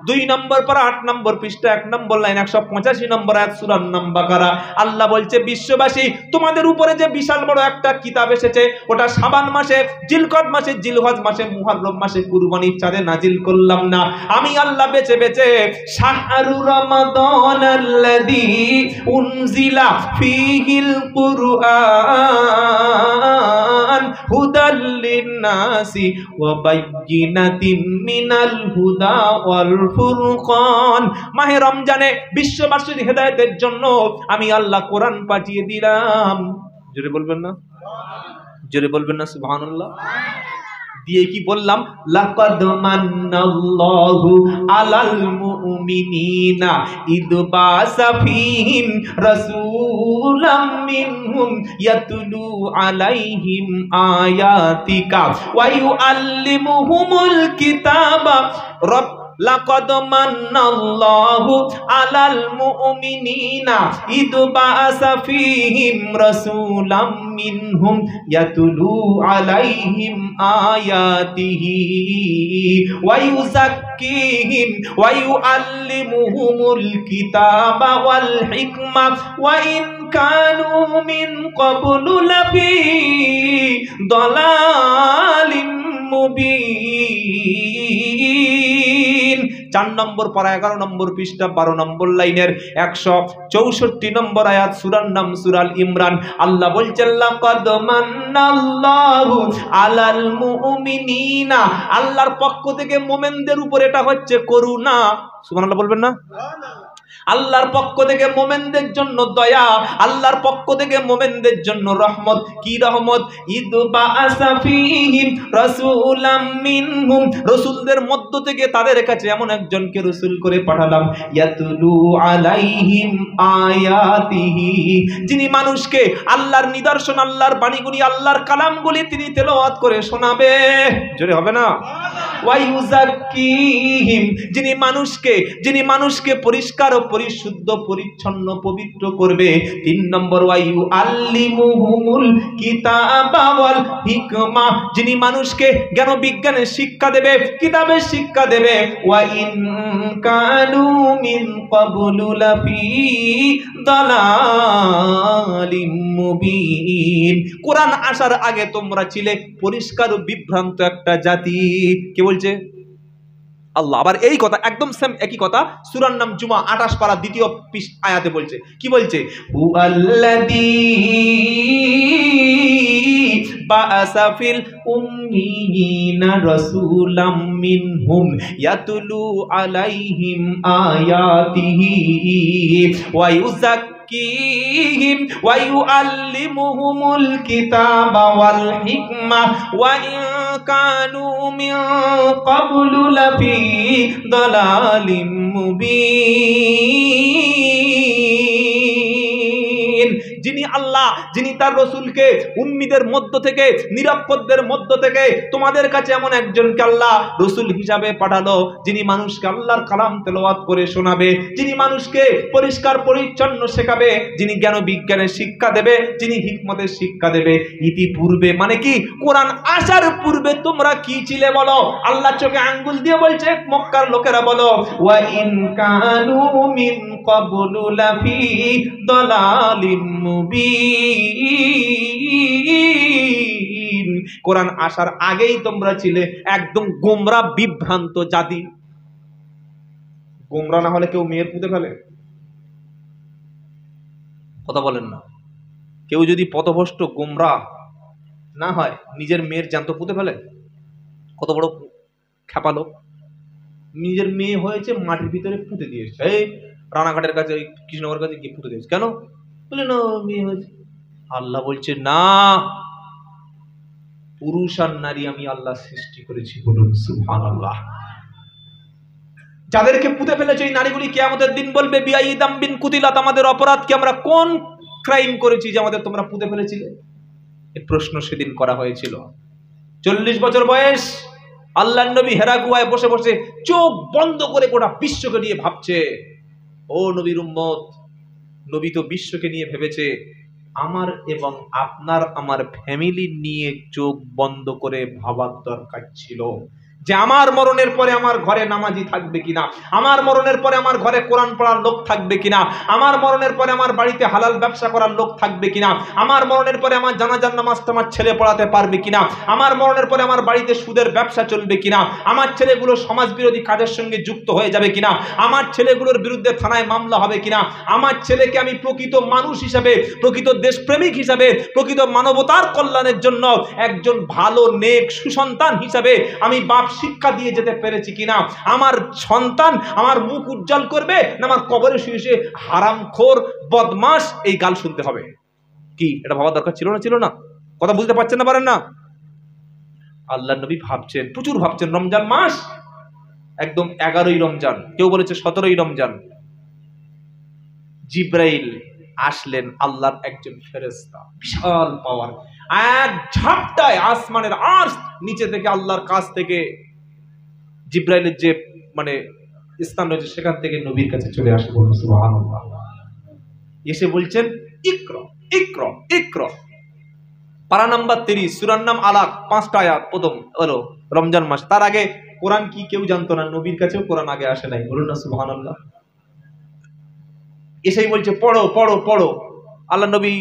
2 নম্বর পারা 8 নম্বর পৃষ্ঠা 1 নম্বর লাইন 185 নম্বর আয়াত সূরা আন-নামবাকারা। আল্লাহ বলছে, বিশ্ববাসী তোমাদের উপরে যে বিশাল বড় একটা কিতাব এসেছে, ওটা শাবান মাসে, জিলকদ মাসে, জিলহজ মাসে, মুহররম মাসে কুরবানির চাঁদে নাজিল করলাম না। আমি আল্লাহ বেঁচে বেঁচে শাহরু রমাদানাল্লাযী উনজিলা ফীহিল কুরআন হুদাল লিন-নাসি ওয়া বায়্যিনাতিম মিনাল হুদা ওয়াল ফুরকান। মাহে রমজানে বিশ্ববাসীর হেদায়েতের জন্য আমি আল্লাহ কোরআন পাঠিয়ে দিলাম। জোরে বলবেন না? জোরে বলবেন না সুবহানাল্লাহ? দিয়ে কি বললাম? লাকাদ মান্নাল্লাহু আলাল মুমিনিনা ইদ বাসা ফীহিম রাসূলাম মিনহুম ইয়াতলু আলাইহিম আয়াতিকা ওয়া ইউআল্লিমুহুমুল কিতাবা লাকাদ মান্নাল্লাহু আলাল মুমিনিনা ইদ বাআসা ফীহিম রাসূলাম মিনহুম ইয়াতলু আলাইহিম আয়াতিহি ওয়া ইউযাক্কিহিম ওয়া ইউআল্লিমুহুমুল কিতাবা ওয়াল হিকমা ওয়া ইন কানু মিন ক্বাবলু লাফি দালালিম মুবিন। 4 নম্বর পারা 11 নম্বর পৃষ্ঠা 12 নম্বর লাইনের 164 নম্বর আয়াত, সূরার নাম সূরা আল ইমরান। আল্লাহ বলছেন লাকাদ মান্নাল্লাহু আলাল মুমিনিনা, আল্লাহর পক্ষ থেকে মুমিনদের উপর এটা হচ্ছে করুণা। সুবহানাল্লাহ বলবেন না? আল্লাহর পক্ষ থেকে মোমেনদের জন্য দয়া, আল্লাহর পক্ষ থেকে মোমেনদের জন্য রহমত। কি রহমত? ইদ বাআসা ফীহিম রাসূলাম মিনহুম, রাসূলদের মধ্য থেকে তাদের কাছে এমন একজনকে রাসূল করে পাঠালাম, ইয়াতলু আলাইহিম আয়াতিহি, যিনি মানুষকে আল্লাহর নিদর্শন, আল্লাহর বাণীগুলি, আল্লাহর কালামগুলি তিনি তেলাওয়াত করে শোনাবে। জোরে হবে না? ওয়া ইউযাক্কিহিম, যিনি মানুষকে পরিষ্কার ও পরিশুদ্ধ, পরিচ্ছন্ন, পবিত্র করবে। 3 নম্বর ওয়া ইউআল্লিমুহুমুল কিতাবা ওয়াল হিকমা, যিনি মানুষকে জ্ঞান বিজ্ঞানের শিক্ষা দেবে, কিতাবের শিক্ষা দেবে। ওয়া ইন কানু মিন ক্বাবলু লাফি দালালিম মুবিন, কোরআন আসার আগে তোমরা ছিলে পরিষ্কার ও বিভ্রান্ত একটা জাতি। কে বলছে? আল্লাহ। আবার এই কথা একদম সেম একই কথা সূরার নাম জুমা 28 পারা 2য় আয়াতে বলছে। কি বলছে? হুয়াল্লাযী বাআসা ফিল উম্মিয়িনা রাসূলাম মিনহুম ইয়াতলু আলাইহিম আয়াতিহি ওয়া ইউযাক্কিহিম ওয়া ইউআল্লিমুহুমুল কিতাবা ওয়াল হিকমা ওয়া ইন কানু মিন ক্বাবলু লাফি দালালিম মুবিন। যিনি আল্লাহ, যিনি তার রাসূলকে উম্মীদের মধ্য থেকে, নিরাপদদের মধ্য থেকে তোমাদের কাছে এমন একজনকে আল্লাহ রাসূল হিসাবে পাঠালো, যিনি মানুষকে আল্লাহর কালাম তেলাওয়াত করে শোনাবে, যিনি মানুষকে পরিষ্কার পরিচ্ছন্ন শেখাবে, যিনি জ্ঞান বিজ্ঞানের শিক্ষা দেবে, যিনি হিকমতের শিক্ষা দেবে। ইতিপূর্বে মানে কি? কোরআন আসার পূর্বে তোমরা কি ছিলে বলো? আল্লাহ চোখে আঙ্গুল দিয়ে বলছে মক্কার লোকেরা বলো, ওয়া ইন কানু মিন ক্বাবলু লাফি দালালিম মুবিন, কোরআন আসার আগেই তোমরা ছিলে একদম গোমরা বিভ্রান্ত জাতি। গোমরা না হলে কেউ মেয়ের পুঁতে ফেলে? কথা বলেন না। কেউ যদি পথভ্রষ্ট গোমরা না হয় নিজের মেয়ের জ্যান্ত পুঁতে ফেলে? কত বড় খেপালো! নিজের মেয়ে হয়েছে মাটির ভিতরে পুঁতে দিয়েছে, এই রানাঘাটের কাছে, কৃষ্ণনগরের কাছে গিয়ে পুঁতে দিয়েছে। কেন? বলে না মেয়ে হয়েছে। আল্লাহ বলছে না, পুরুষ আর নারী আমি আল্লাহ সৃষ্টি করেছি। বলুন সুবহানাল্লাহ। যাদেরকে পুঁতে ফেলেছে এই নারীগুলি কিয়ামতের দিন বলবে বিআই দামবিন কুতিলাত, আমাদের অপরাধ কি? আমরা কোন ক্রাইম করেছি যে আমাদের তোমরা পুঁতে ফেলেছিলে? এই প্রশ্ন সেদিন করা হয়েছিল। 40 বছর বয়স, আল্লাহর নবী হেরা গুহায় বসে বসে চোখ বন্ধ করে গোটা বিশ্বকে নিয়ে ভাবছে। ও নবীর উম্মত, নবী তো বিশ্বকে নিয়ে ভেবেছে, আমার এবং আপনার, আমার ফ্যামিলি নিয়ে চোখ বন্ধ করে ভাবার দরকার ছিল যে আমার মরণের পরে আমার ঘরে নামাজি থাকবে কিনা, আমার মরণের পরে আমার ঘরে কোরআন পড়ার লোক থাকবে কিনা, আমার মরণের পরে আমার বাড়িতে হালাল ব্যবসা করার লোক থাকবে কিনা, আমার মরণের পরে আমার জানাজার নামাজটা আমার ছেলে পড়াতে পারবে কিনা, আমার মরণের পরে আমার বাড়িতে সুদের ব্যবসা চলবে কিনা, আমার ছেলেগুলো সমাজ বিরোধী কাজের সঙ্গে যুক্ত হয়ে যাবে কিনা, আমার ছেলেগুলোর বিরুদ্ধে থানায় মামলা হবে কিনা, আমার ছেলেকে আমি প্রকৃত মানুষ হিসাবে, প্রকৃত দেশপ্রেমিক হিসাবে, প্রকৃত মানবতার কল্যাণের জন্য একজন ভালো নেক সুসন্তান হিসাবে আমি বাপ শিক্ষা দিয়ে যেতে পেরেছি কিনা, আমার সন্তান আমার মুখ উজ্জ্বল করবে না আমার কবরে শুয়ে শুয়ে হারামখোর বদমাশ এই গাল শুনতে হবে। কি এটা ভাবার দরকার ছিল না? ছিল না? কথা বুঝতে পারছেন না? পারেন না? আল্লাহর নবী ভাবছেন, প্রচুর ভাবছেন। রমজান মাস, একদম 11ই রমজান, কেউ বলেছে 17ই রমজান। জিব্রাইল আসলেন, আল্লাহর একজন ফেরেশতা, বিশাল পাওয়ার, এক ঝাপটায় আসমানের আরশ নিচে থেকে আল্লাহর কাছ থেকে জিব্রাইলের যে মানে স্থান রয়েছে, সেখান থেকে নবীর কাছে চলে আসে। বলুন সুবহানাল্লাহ। এসে বলছেন ইকরা ইকরা ইকরা। পারা নাম্বার 30, সূরার নাম আলাক, 5টা আয়াত। প্রথম হলো রমজান মাস। তার আগে কোরআন কি কেউ জানতো না, নবীর কাছেও কোরআন আগে আসে নাই। বলুন না সুবহানাল্লাহ। এসেই বলছে পড়ো পড়ো পড়ো। আল্লাহ নবী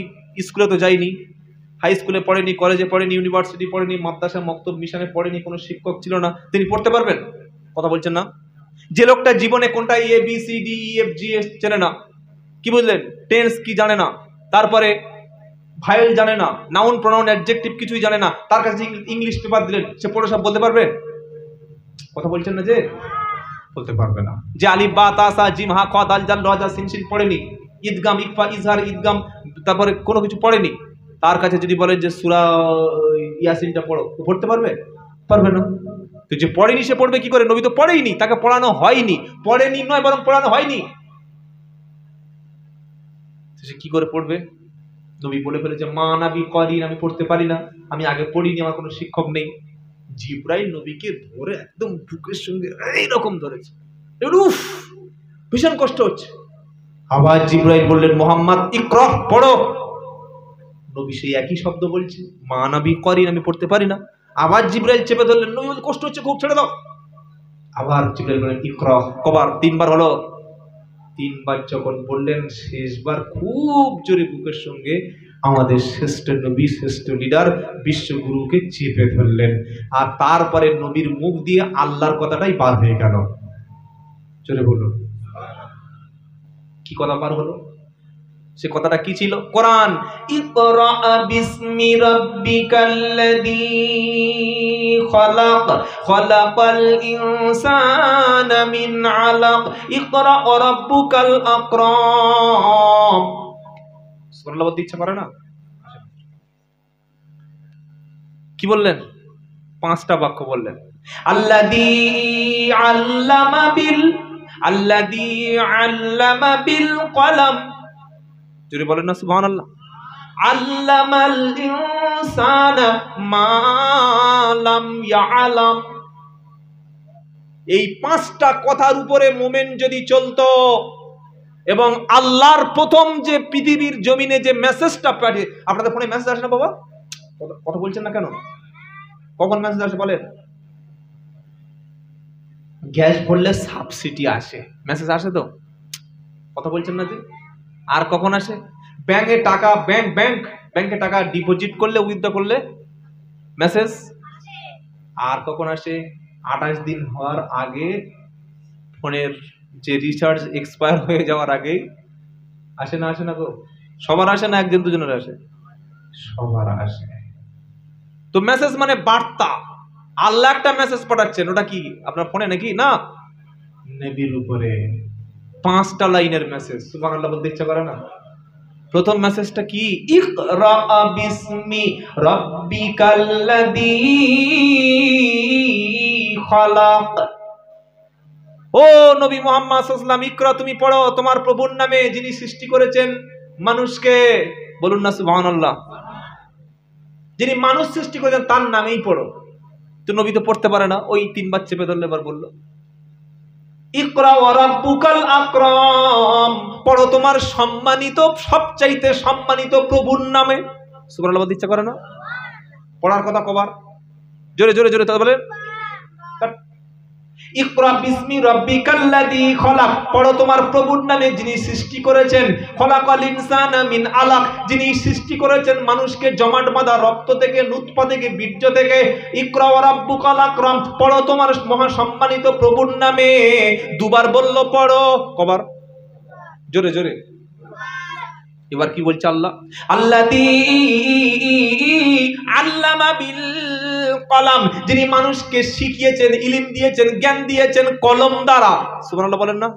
স্কুলে তো যায়নি, হাই স্কুলে পড়েনি, কলেজে পড়েনি, ইউনিভার্সিটি পড়েনি, মাদ্রাসা মক্তব মিশনে পড়েনি, কোনো শিক্ষক ছিল না, তিনি পড়তে পারবেন? কথা বলছেন না? যে লোকটা জীবনে কোনটা A B C D E F G S চেনে না, কি বুঝলেন, টেন্স কি জানে না, তারপরে ভায়েল জানে না, নাউন প্রনাউন অ্যাডজেক্টিভ কিছুই জানে না, তার কাছে ইংলিশ পেপার দিলেন, সে পড়ে সব বলতে পারবে? কথা বলছেন না যে? বলতে পারবে না। যে আলিফ বা তা সা জিম হা খ দাল জাল র জা সিন শিন পড়েনি, ঈদগাম ইকফা ইজহার ঈদগাম তারপরে কোনো কিছু পড়েনি, তার কাছে যদি বলেন যে সূরা ইয়াসিনটা পড়ো, ও পড়তে পারবে? পারবে না। তো যে পড়েনি সে পড়বে কি করে? নবী তো পড়েইনি, তাকে পড়ানো হয়নি। পড়েনি নয়, বরং পড়ানো হয়নি, সে কি করে পড়বে? নবী বলে ফেলেছে মা নাবি করিন, আমি পড়তে পারি না, আমি আগে পড়িনি, আমার কোনো শিক্ষক নেই। জিবরাইল নবীকে ধরে একদম বুকের সঙ্গে এইরকম ধরেছে, উফ, ভীষণ কষ্ট হচ্ছে। আবার জিবরাইল বললেন মুহাম্মদ ইকরা, পড়ো। নবী সেই একই শব্দ বলছে মা নাবি করিন, আমি পড়তে পারি না। আবার জিবরাইল চেপে ধরলেন, নবী বললেন কষ্ট হচ্ছে খুব, ছেড়ে দাও। আবার জিবরাইল বললেন ইকরা, কবার? 3বার হলো। 3বার যখন বললেন, শেষবার খুব জোরে বুকের সঙ্গে আমাদের শ্রেষ্ঠ নবী, শ্রেষ্ঠ লিডার, বিশ্বগুরুকে চেপে ধরলেন। আর তারপরে নবীর মুখ দিয়ে আল্লাহর কথাটাই বার হয়ে গেল। জোরে বলুন, কি কথা বার হলো? সে কথাটা কি ছিল? কোরআন, ইকরা বিসমি রাব্বিকাল্লাযী খালাক, খালাকাল ইনসানা মিন আলাক, ইকরা রাব্বুকাল আকরাম। সুবহানাল্লাহ বলতে ইচ্ছা করে না? কি বললেন? 5টা বাক্য বললেন। আল্লাযী আল্লামা বিল কলম। যদি বলেন না সুবহানাল্লাহ। আল্লামাল ইনসানা মা লাম ইয়ালাম। এই 5টা কথার উপরে মোমেন যদি চলতো, এবং আল্লাহর প্রথম যে পৃথিবীর জমিনে যে মেসেজটা পাঠিয়ে, আপনাদের ফোনে মেসেজ আসে না বাবা? কথা বলছেন না কেন? কখন মেসেজ আসে বলেন? গ্যাস ভরলে সাবসিডি আসে, মেসেজ আসে তো? কথা বলছেন না যে? আর কখন আসে? ব্যাংকে টাকা, ব্যাংকে টাকা ডিপোজিট করলে, উইথড্র করলে মেসেজ। আর কখন আসে? 28 দিন হওয়ার আগে, ফোনের যে রিচার্জ এক্সপায়ার হয়ে যাওয়ার আগেই আসে না? আসে না গো? সবার আসে না একজন দুজনের আসে? সবার আসে। তো মেসেজ মানে বার্তা। আল্লাহ একটা মেসেজ পাঠাচ্ছেন, ওটা কি আপনার ফোনে নাকি? না, নবীর উপরে 5টা লাইনের মেসেজ। সুবহানাল্লাহ বলতে ইচ্ছা করে না? প্রথম মেসেজটা কি? ইকরা বিসমি রাব্বিকাল্লাযী খালাক। ও নবী মুহাম্মদ সাল্লাল্লাহু আলাইহি ওয়াসাল্লাম, ইকরা, তুমি পড়ো তোমার প্রভুর নামে, যিনি সৃষ্টি করেছেন মানুষকে। বলুন না সুবহানাল্লাহ। যিনি মানুষ সৃষ্টি করেছেন তার নামেই পড়ো। তো নবী তো পড়তে পারে না, ওই 3বার চেপে ধরলে এবার বললো ইকরা ওয়া রাব্বুকাল আকরাম, পড়ো তোমার সম্মানিত, সবচাইতে সম্মানিত প্রভুর নামে। সুবহানাল্লাহ বলতে ইচ্ছা করে না? পড়ার কথা কবার? জোরে জোরে জোরে বলেন। ইকরা বিসমি রাব্বিকাল্লাযী খালাক, পড়ো তোমার প্রভুর নামে, যিনি সৃষ্টি করেছেন। খালাকাল ইনসানা মিন আলাক, যিনি সৃষ্টি করেছেন মানুষকে জমাট বাঁধা রক্ত থেকে, নুতফা থেকে, বীর্য থেকে। ইকরা ওয়া রাব্বুকাল আকরাম, পড়ো তোমার মহা সম্মানিত প্রভুর নামে। 2বার বলল পড়ো, কবার? জোরে জোরে। এবার কি বলছে আল্লাহ? আল্লাযী আল্লামা বিল কলম, যিনি মানুষকে শিখিয়েছেন, ইলম দিয়েছেন, জ্ঞান দিয়েছেন কলম দ্বারা। সুবহানাল্লাহ বলেন না?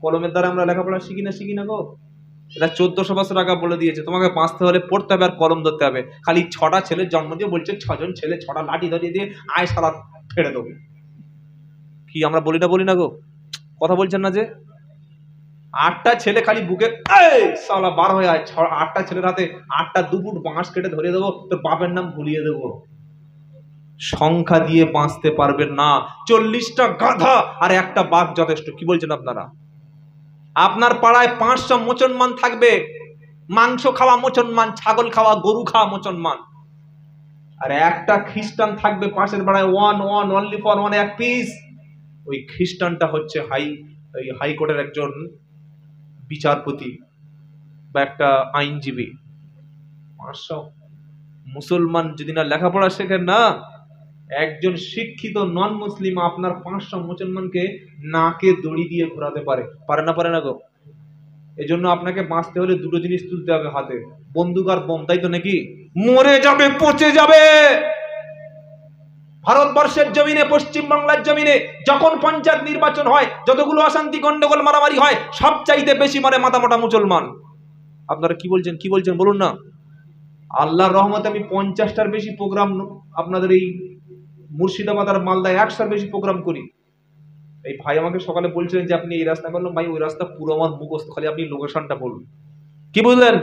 কলমের দ্বারা আমরা লেখাপড়া শিখি না গো? এটা 1400 বছর আগে বলে দিয়েছে, তোমাকে বাঁচতে হলে পড়তে হবে আর কলম ধরতে হবে। খালি 6টা ছেলের জন্ম দিয়ে বলছে 6 জন ছেলে 6টা লাঠি ধরিয়ে দিয়ে আয় সারা ফেড়ে দেবো। কি আমরা বলি না গো? কথা বলছেন না যে? 8টা ছেলে খালি বুকে সালা বার হয়ে আয়, 8টা ছেলের হাতে 8টা 2 ফুট বাঁশ কেটে ধরিয়ে দেবো, তোর বাপের নাম ভুলিয়ে দেবো। সংখ্যা দিয়ে বাঁচতে পারবেন না। 40টা গাধা আর একটা বাঘ যথেষ্ট। কি বলছেন আপনারা? আপনার পাড়ায় 500 মুসলমান থাকবে, মাংস খাওয়া মুসলমান, ছাগল খাওয়া, গরু খাওয়া মুসলমান, আর একটা খ্রিস্টান থাকবে পাশের পাড়ায়, অনলি ফর ওয়ান, এক পিস। ওই খ্রিস্টানটা হচ্ছে হাইকোর্টের একজন বিচারপতি বা একটা আইনজীবী। 500 মুসলমান যদি না লেখাপড়া শেখেন না, একজন শিক্ষিত নন মুসলিম আপনার 500 মুসলমানকে নাকে দড়ি দিয়ে ঘোরাতে পারে না? পারে না গো। এজন্য আপনাকে বাঁচতে হলে দুটো জিনিস তুলতে হবে হাতে, বন্দুক আর বোম, তাই তো নাকি? মরে যাবে, পচে যাবে। ভারতবর্ষের জমিনে, পশ্চিম বাংলার জমিনে যখন পঞ্চায়েত নির্বাচন হয়, যতগুলো অশান্তি গন্ডগোল মারামারি হয়, সবচাইতে বেশি মারে মাথা মুসলমান। আপনারা কি বলছেন বলুন না। আল্লাহর রহমতে আমি 50টার বেশি প্রোগ্রাম আপনাদের এই মুর্শিদাবাদ আর মালদায় 100টার বেশি প্রোগ্রাম করি। এই ভাই আমাকে সকালে বলছিলেন যে আপনি এই রাস্তা করলেন, ভাই ওই রাস্তা পুরো আমার মুখস্থ, খালি আপনি লোকেশনটা বলুন। কি বুঝলেন?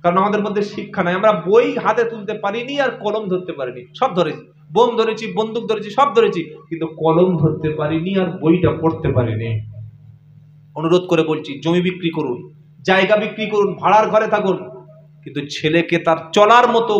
কারণ আমাদের মধ্যে শিক্ষা নাই, আমরা বই হাতে তুলতে পারিনি আর কলম ধরতে পারিনি। সব ধরেছি, বোম ধরেছি, বন্দুক ধরেছি, সব ধরেছি, কিন্তু কলম ধরতে পারিনি আর বইটা পড়তে পারিনি। অনুরোধ করে বলছি, জমি বিক্রি করুন, জায়গা বিক্রি করুন, ভাড়ার ঘরে থাকুন, কিন্তু ছেলেকে তার চলার মতো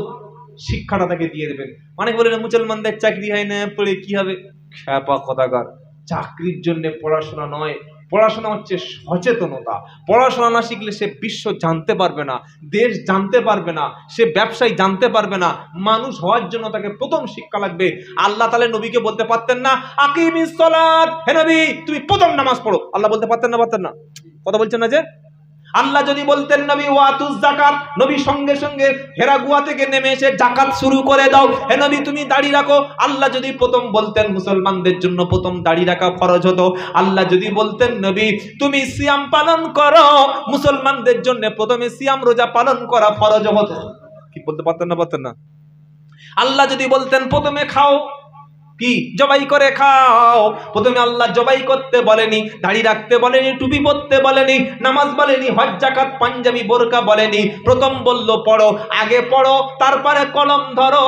শিক্ষাটা তাকে দিয়ে দেবেন। অনেক বলেন মুসলমানদের চাকরি হয় না, পড়ে কি হবে? খ্যাপা কথাকার। চাকরির জন্য পড়াশোনা নয়, পড়াশোনা হচ্ছে সচেতনতা। পড়াশোনা না শিখলে সে বিশ্ব জানতে পারবে না, দেশ জানতে পারবে না, সে ব্যবসায় জানতে পারবে না। মানুষ হওয়ার জন্য তাকে প্রথম শিক্ষা লাগবে। আল্লাহ তাআলা নবীকে বলতে পারতেন না আকিমিস সালাত, হে নবী তুমি প্রথম নামাজ পড়ো? আল্লাহ বলতে পারতেন না? কথা বলছেন না যে? আল্লাহ যদি বলতেন নবী ওয়াতুজ যাকাত, নবী সঙ্গে সঙ্গে হেরা গুহা থেকে নেমে এসে যাকাত শুরু করে দাও। হে নবী তুমি দাড়ি রাখো। আল্লাহ যদি প্রথম বলতেন মুসলমানদের জন্য প্রথম দাড়ি রাখা ফরজ হতো। আল্লাহ যদি বলতেন নবী তুমি সিয়াম পালন করো, মুসলমানদের জন্য প্রথমে সিয়াম রোজা পালন করা ফরজ হতো। কি বলতে পারতেন না? আল্লাহ যদি বলতেন প্রথমে খাও, কি জবাই করে খাও, প্রথমে আল্লাহ জবাই করতে বলেনি, দাড়ি রাখতে বলেনি, টুপি পরতে বলেনি, নামাজ বলেনি, হজ জাকাত পাঞ্জাবি বোরকা বলেনি। প্রথম বললো পড়ো, আগে পড়ো, তারপরে কলম ধরো।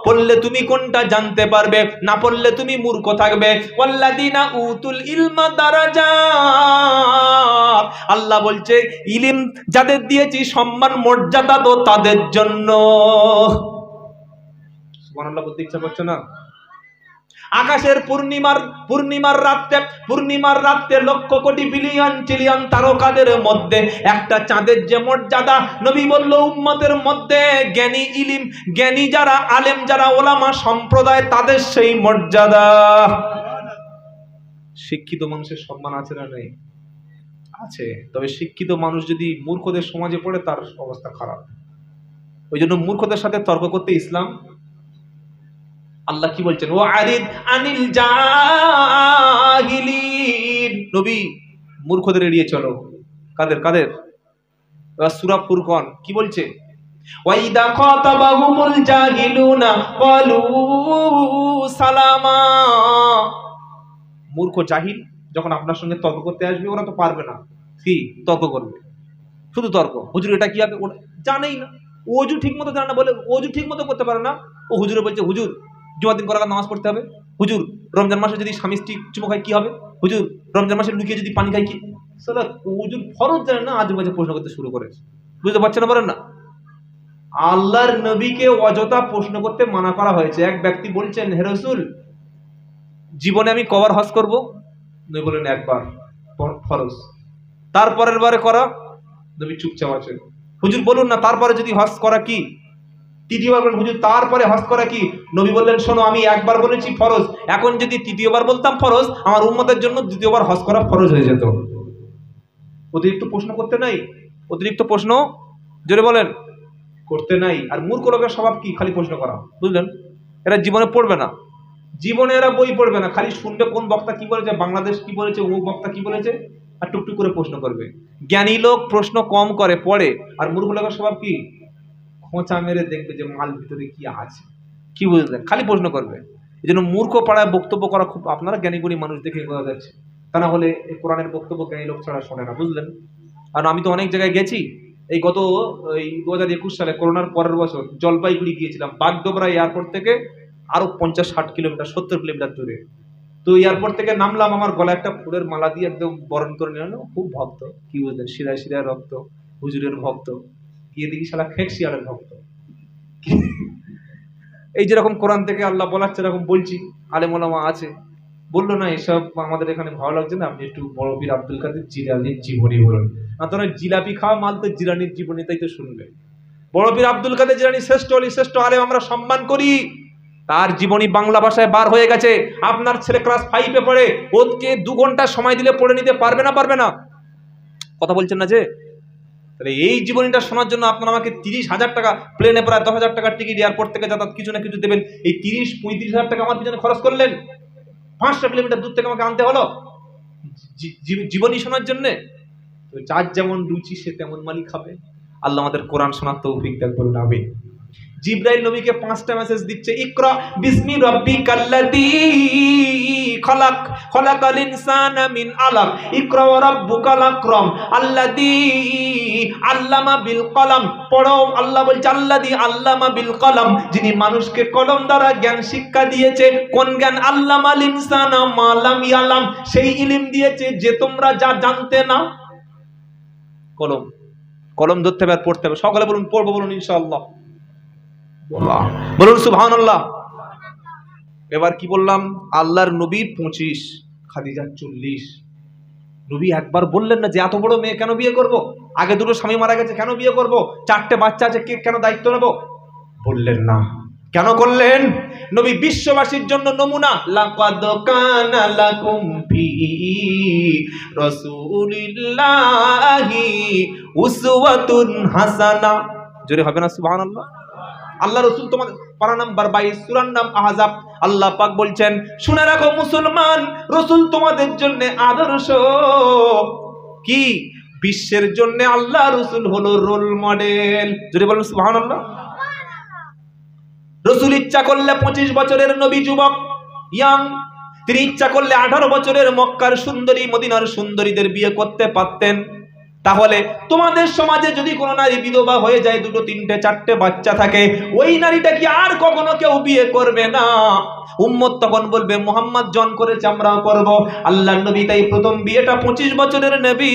পড়লে তুমি কোনটা জানতে পারবে, না পড়লে তুমি মূর্খ থাকবে। ওয়াল্লাযিনা উতুল ইলমা দারাজাত, আল্লাহ বলছে ইলম যাদের দিয়েছি সম্মান মর্যাদা তো তাদের জন্য। সুবহানাল্লাহ বলতে ইচ্ছা করছে না? আকাশের পূর্ণিমার রাতে লক্ষ কোটি বিলিয়ন ট্রিলিয়ন তারকাদের মধ্যে একটা চাঁদের যে মর্যাদা, নবী বলল উম্মতের মধ্যে জ্ঞানী যারা, আলেম যারা, ওলামা সম্প্রদায়, তাদের সেই মর্যাদা। শিক্ষিত মানুষের সম্মান আছে না নেই? আছে। তবে শিক্ষিত মানুষ যদি মূর্খদের সমাজে পড়ে তার অবস্থা খারাপ। ওই জন্য মূর্খদের সাথে তর্ক করতে ইসলাম। আল্লাহ কি বলছেন? ও আরিদ আনিল জাহিলিন, নবী মূর্খদের এড়িয়ে চলো। কাদের? সূরা ফুরকান কি বলছে? ওয়াইদা খাতাবাহুমুল জাহিলুনা ক্বালু সালামা। মূর্খ জাহিল যখন আপনার সঙ্গে তর্ক করতে আসবে, ওরা তো পারবে না, কি তর্ক করবে, শুধু তর্ক। হুজুর এটা কি হবে, ওটা জানেই না। ওযু ঠিক মতো জানে না বলে ওযু ঠিক মতো করতে পারে না। ও হুজুরে বলছে হুজুর জুমার দিন করার নামাজ পড়তে হবে। হুজুর রমজান মাসে যদি স্বামী স্ত্রী চুমো খায় কি হবে? হুজুর রমজান মাসে লুকিয়ে যদি পানি খায় কি? সালা হুজুর ফরজ জানে না, আজে বাজে প্রশ্ন করতে শুরু করেছে। বুঝতে পারছেন না? বলেন না। আল্লাহর নবীকে অযথা প্রশ্ন করতে মানা করা হয়েছে। এক ব্যক্তি বলছেন হে রাসূল জীবনে আমি কবার হজ করব? নবী বলেন একবার ফরজ। তারপরের বারে করা? নবী চুপচাপ আছেন। হুজুর বলুন না তারপরে যদি হজ করা কি? তৃতীয়বার বলেন হুজুর তারপরে হজ করা কি? নবী বললেন শোনো আমি একবার বলেছি ফরজ, এখন যদি তৃতীয়বার বলতাম ফরজ, আমার উম্মতের জন্য দ্বিতীয়বার হজ করা ফরজ হয়ে যেত। অতিরিক্ত প্রশ্ন করতে নাই, অতিরিক্ত প্রশ্ন জোরে বলেন করতে নাই। আর মূর্খ লোকের স্বভাব কি? খালি প্রশ্ন করা। বুঝলেন? এরা জীবনে পড়বে না, জীবনে এরা বই পড়বে না, খালি শুনবে কোন বক্তা কি বলেছে, বাংলাদেশ কি বলেছে, অমুক বক্তা কি বলেছে, আর টুকটুক করে প্রশ্ন করবে। জ্ঞানী লোক প্রশ্ন কম করে, পড়ে। আর মূর্খ লোকের স্বভাব কি? খোঁচা মেরে দেখবে যে মাল ভিতরে কি আছে। কি বুঝলেন? খালি প্রশ্ন করবে। এই জন্য মূর্খ পাড়ায় বক্তব্য করা খুব, আপনারা জ্ঞানীগুণী মানুষ দেখে বোঝা যাচ্ছে। তা না হলে এই কোরআনের বক্তব্য জ্ঞানী লোক ছাড়া শোনে না। বুঝলেন? কারণ আমি তো অনেক জায়গায় গেছি। এই গত 2021 সালে করোনার পরের বছর জলপাইগুড়ি গিয়েছিলাম। বাগডোগরা এয়ারপোর্ট থেকে আরো 50-60 কিলোমিটার 70 কিলোমিটার দূরে। তো এয়ারপোর্ট থেকে নামলাম, আমার গলায় একটা ফুলের মালা দিয়ে একদম বরণ করে নিল। খুব ভক্ত, কি বুঝলেন, শিরায় শিরায় রক্ত, হুজুরের ভক্ত। গিয়ে দেখি শালা খেক শিয়ালের ভক্ত। এই যেরকম কোরআন থেকে আল্লাহ বলাচ্ছে এরকম বলছি, আলেম ওলামা আছে, বললো না এসব আমাদের এখানে ভালো লাগছে না, আপনি একটু বড় পীর আব্দুল কাদের জিলানীর জীবনী বলুন। না তো জিলাপি খাওয়া মাল তো জিলানীর জীবনী, তাই তো শুনবে। বড় পীর আব্দুল কাদের জিলানী শ্রেষ্ঠ অলি, শ্রেষ্ঠ আলেম, আমরা সম্মান করি। তার জীবনী বাংলা ভাষায় বার হয়ে গেছে। আপনার ছেলে ক্লাস 5-এ পড়ে, ওকে 2 ঘন্টা সময় দিলে পড়ে নিতে পারবে না? পারবে না? কথা বলছেন না যে? তাহলে এই জীবনীটা শোনার জন্য আপনার আমাকে 30,000 টাকা, প্লেনে প্রায় 10,000 টাকার টিকিট, এয়ারপোর্ট থেকে যাতায়াত, কিছু না কিছু দেবেন, এই 30-35,000 টাকা আমার পিছনে খরচ করলেন। 500 কিলোমিটার দূর থেকে আমাকে আনতে হলো জীবনী শোনার জন্য। তো যার যেমন রুচি সে তেমন মালি খাবে। আল্লাহ আমাদের কোরআন শোনার তৌফিক দান করুন, আমিন। জিবরাইল নবীকে 5টা মেসেজ দিচ্ছে, ইকরা বিসমি রাব্বিকাল্লাযী খলাক, খলাকাল ইনসানা মিন আলাক, ইকরা ওয়া রাব্বুকাল আকরাম আল্লাযী আল্লামা বিল কলম। পড়ো, আল্লাহ বলছে আল্লাযী আল্লামা বিল কলম, যিনি মানুষকে কলম দ্বারা জ্ঞান শিক্ষা দিয়েছে। কোন জ্ঞান? আল্লামাল ইনসানা মা লাম ইয়ালাম, সেই ইলম দিয়েছে যে তোমরা যা জানতে না। কলম, কলম ধরতে হবে আর পড়তে হবে। সকলে বলুন পড়বো, বলুন ইনশাআল্লাহ, বলুন সুবহানাল্লাহ। এবার কি বললাম? আল্লাহর নবীর 25, খাদিজার 40। নবী একবার বললেন না যে এত বড় মেয়ে কেন বিয়ে করব, আগে 2টো স্বামী মারা গেছে কেন বিয়ে করব, 4টে বাচ্চা আছে কে কেন দায়িত্ব নেব? বললেন না। কেন করলেন? নবী বিশ্ববাসীর জন্য নমুনা। লাকাদ কানা লাকুম ফি রাসূলিল্লাহি উসওয়াতুন হাসানা। জোরে হবে না সুবহানাল্লাহ? আল্লাহ রাসূল তোমাদের, পারা নাম্বার 22, সূরার নাম আহজাব। আল্লাহ পাক বলছেন, শুনে রাখো মুসলমান, রাসূল তোমাদের জন্য আদর্শ। কি? বিশ্বের জন্য আল্লাহ রাসূল হলো রোল মডেল। যদি বলেন সুবহানাল্লাহ। রাসূল ইচ্ছা করলে 25 বছরের নবী, যুবক, ইয়াং, তিনি ইচ্ছা করলে 18 বছরের মক্কার সুন্দরী, মদিনার সুন্দরীদের বিয়ে করতে পারতেন। তাহলে তোমাদের সমাজে যদি কোনো নারী বিধবা হয়ে যায়, 2, 3, 4টে বাচ্চা থাকে, ওই নারীটা কি আর কখনো কেউ বিয়ে করবে না? উম্মত তখন বলবে মুহাম্মদ জন করেছে, আমরাও করব। আল্লাহর নবী তাই প্রথম বিয়েটা 25 বছরের নবী,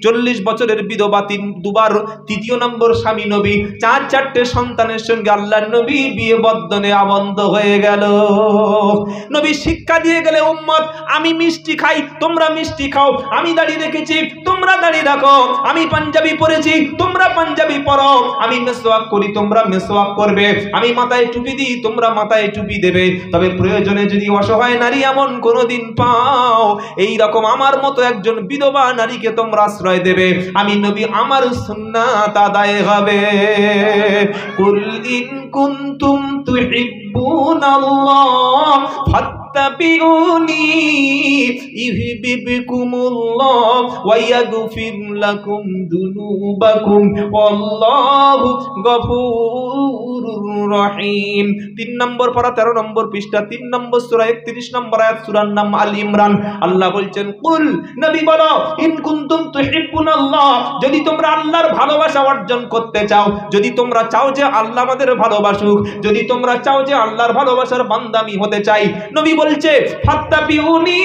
40 বছরের বিধবা, 2বার, 3য় নম্বর স্বামী নবী, 4টে সন্তানের সঙ্গে আল্লাহর নবী বিয়ে বন্ধনে আবদ্ধ হয়ে গেল। নবী শিক্ষা দিয়ে গেলে, উম্মত আমি মিষ্টি খাই, তোমরা মিষ্টি খাও, আমি দাড়ি রেখেছি, তোমরা দাড়ি রাখো, আমি পাঞ্জাবি পরেছি, তোমরা পাঞ্জাবি পরো, আমি মেসওয়াক করি, তোমরা মেসওয়াক করবে, আমি মাথায় টুপি দিই, তোমরা মাথায় টুপি দেবে। তবে প্রয়োজনে যদি অসহায় নারী এমন কোনদিন পাও, এই রকম আমার মতো একজন বিধবা নারীকে তোমরা আশ্রয় দেবে। আমি নবী, আমার সুন্নাত আদায় হবে। কুল ইন কুনতুম তুহিব্বুনাল্লাহ ফাত্তাবিউনি ইউহিব্বুকুমুল্লাহ ওয়া ইয়াগফির লাকুম যুনুবাকুম ওয়াল্লাহু গফুরুর রহিম। 3 নম্বর পারা, 13 নম্বর পৃষ্ঠা, 3 নম্বর সূরা, 31 নম্বর আয়াত, সূরার নাম আল ইমরান। আল্লাহ বলছেন, কুল, নবী বলো, ইন কুনতুম তুহিব্বুনাল্লাহ, যদি তোমরা আল্লাহর ভালোবাসা অর্জন করতে চাও, যদি তোমরা চাও যে আল্লাহ আমাদের ভালোবাসুক, যদি তোমরা চাও যে আল্লাহর ভালোবাসার বান্দা আমি হতে চাই, নবী বলছে ফাত্তাবিউনি,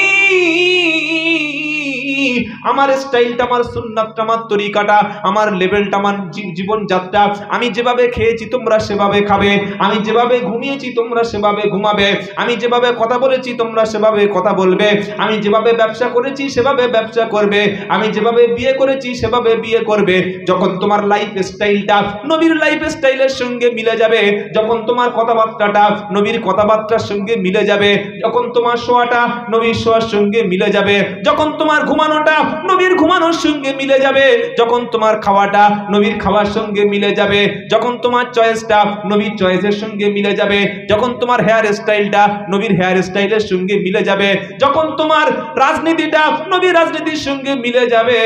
আমার স্টাইলটা, আমার সুন্নাতটা, আমার তরিকাটা, আমার লেভেলটা, আমার জীবনযাত্রা, আমি যেভাবে খেয়েছি তোমরা সেভাবে খাবে, আমি যেভাবে ঘুমিয়েছি তোমরা সেভাবে ঘুমাবে, আমি যেভাবে কথা বলেছি তোমরা সেভাবে কথা বলবে, আমি যেভাবে ব্যবসা করেছি সেভাবে ব্যবসা করবে, আমি যেভাবে বিয়ে করেছি সেভাবে বিয়ে করবে। যখন তোমার লাইফ স্টাইলটা নবীর লাইফ স্টাইলের সঙ্গে মিলে যাবে, যখন তোমার কথাবার্তাটা নবীর কথাবার্তার সঙ্গে মিলে যাবে, যখন তোমার শোয়াটা নবীর শোয়ার সঙ্গে মিলে যাবে, যখন তোমার ঘুমানোটা নবীর ঘুমানোর সঙ্গে মিলে যাবে, যখন তোমার খাওয়াটা নবীর খাওয়ার সঙ্গে মিলে যাবে, যখন তোমার চয়েসটা নবীর চয়েসের সঙ্গে মিলে যাবে, যখন তোমার হেয়ার স্টাইলটা নবীর হেয়ার স্টাইলের সঙ্গে মিলে যাবে, যখন তোমার রাজনীতিটা নবীর রাজনীতির সঙ্গে মিলে যাবে,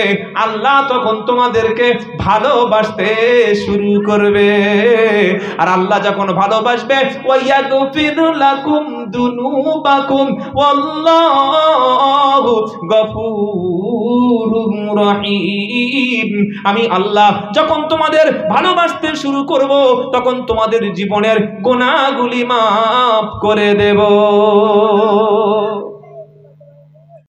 আল্লাহ তখন তোমাদেরকে ভালোবাসতে শুরু করবে। আর আল্লাহ যখন ভালোবাসবে, ওয়ায়াগফির লাকুম যুনুবাকুম ওয়াল্লাহু গফুরুর রহিম। আমি আল্লাহ যখন তোমাদের ভালোবাসতে শুরু করব তখন তোমাদের জীবনের গুনাহগুলি মাফ করে দেব।